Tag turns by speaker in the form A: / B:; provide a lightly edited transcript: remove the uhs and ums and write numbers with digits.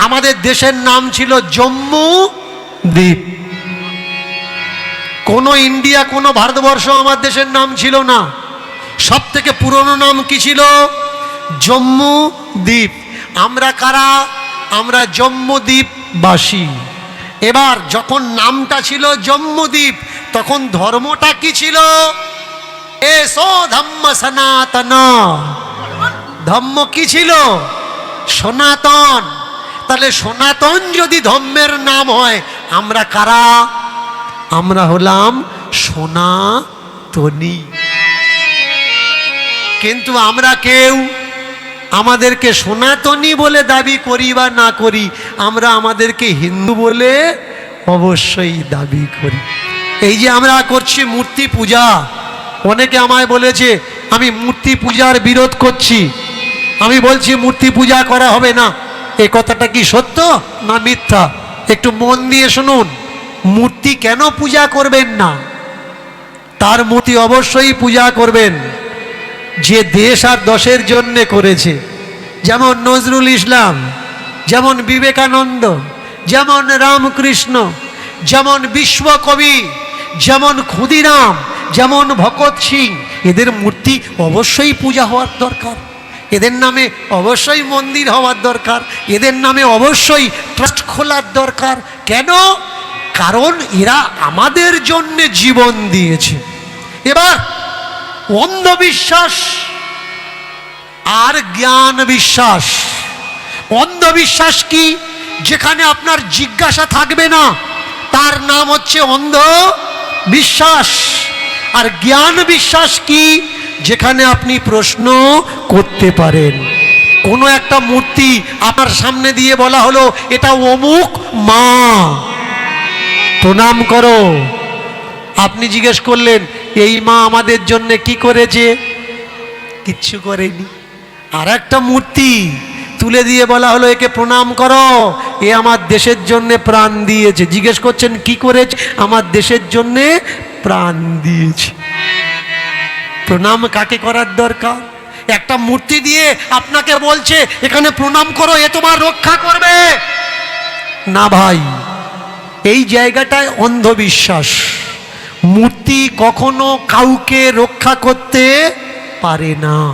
A: আমাদের দেশের নাম ছিল জম্মু দ্বীপ। কোনো ইন্ডিয়া, কোনো ভারতবর্ষ আমার দেশের নাম ছিল না। সব থেকে পুরনো নাম কি ছিল? জম্মু দ্বীপ। আমরা কারা? আমরা জম্মুদ্বীপবাসী। এবার যখন নামটা ছিল জম্মুদ্বীপ, তখন ধর্মটা কি ছিল? এসো ধম্ম সনাতন। ধর্ম কি ছিল? সনাতন। তাহলে সনাতন যদি ধর্মের নাম হয়, আমরা কারা? আমরা হলাম সনাতনী। কিন্তু আমরা কেউ আমাদেরকে সনাতনী বলে দাবি করি বা না করি, আমরা আমাদেরকে হিন্দু বলে অবশ্যই দাবি করি। এই যে আমরা করছি মূর্তি পূজা, অনেকে আমায় বলেছে আমি মূর্তি পূজার বিরোধ করছি। আমি বলছি মূর্তি পূজা করা হবে না। এই কথাটা কি সত্য না মিথ্যা? একটু মন দিয়ে শুনুন। মূর্তি কেন পূজা করবেন না? তার মূর্তি অবশ্যই পূজা করবেন যে দেশ আর দশের জন্যে করেছে। যেমন নজরুল ইসলাম, যেমন বিবেকানন্দ, যেমন রামকৃষ্ণ, যেমন বিশ্বকবি, যেমন ক্ষুদিরাম, যেমন ভগৎ সিং। এদের মূর্তি অবশ্যই পূজা হওয়ার দরকার। এদের নামে অবশ্যই মন্দির হওয়ার দরকার। এদের নামে অবশ্যই ট্রাস্ট খোলার দরকার। কেন? কারণ এরা আমাদের জন্য জীবন দিয়েছে। এবার অন্ধবিশ্বাস আর জ্ঞান বিশ্বাস। অন্ধবিশ্বাস কি? যেখানে আপনার জিজ্ঞাসা থাকবে না, তার নাম হচ্ছে অন্ধবিশ্বাস। আর জ্ঞান বিশ্বাস কি? যেখানে আপনি প্রশ্ন করতে পারেন। কোনো একটা মূর্তি আপনার সামনে দিয়ে বলা হলো এটা অমুক মা, প্রণাম করো। আপনি জিজ্ঞেস করলেন এই মা আমাদের জন্য কি করেছে? কিচ্ছু করেনি। আর একটা মূর্তি তুলে দিয়ে বলা হলো একে প্রণাম করো, এ আমার দেশের জন্য প্রাণ দিয়েছে। জিজ্ঞেস করছেন কি করেছে? আমার দেশের জন্য প্রাণ দিয়েছে। প্রণাম কাকে করার দরকার? একটা মূর্তি দিয়ে আপনাকে বলছে এখানে প্রণাম করো, এ তোমার রক্ষা করবে না ভাই। এই জায়গাটায় অন্ধবিশ্বাস। মূর্তি কখনো কাউকে রক্ষা করতে পারে না।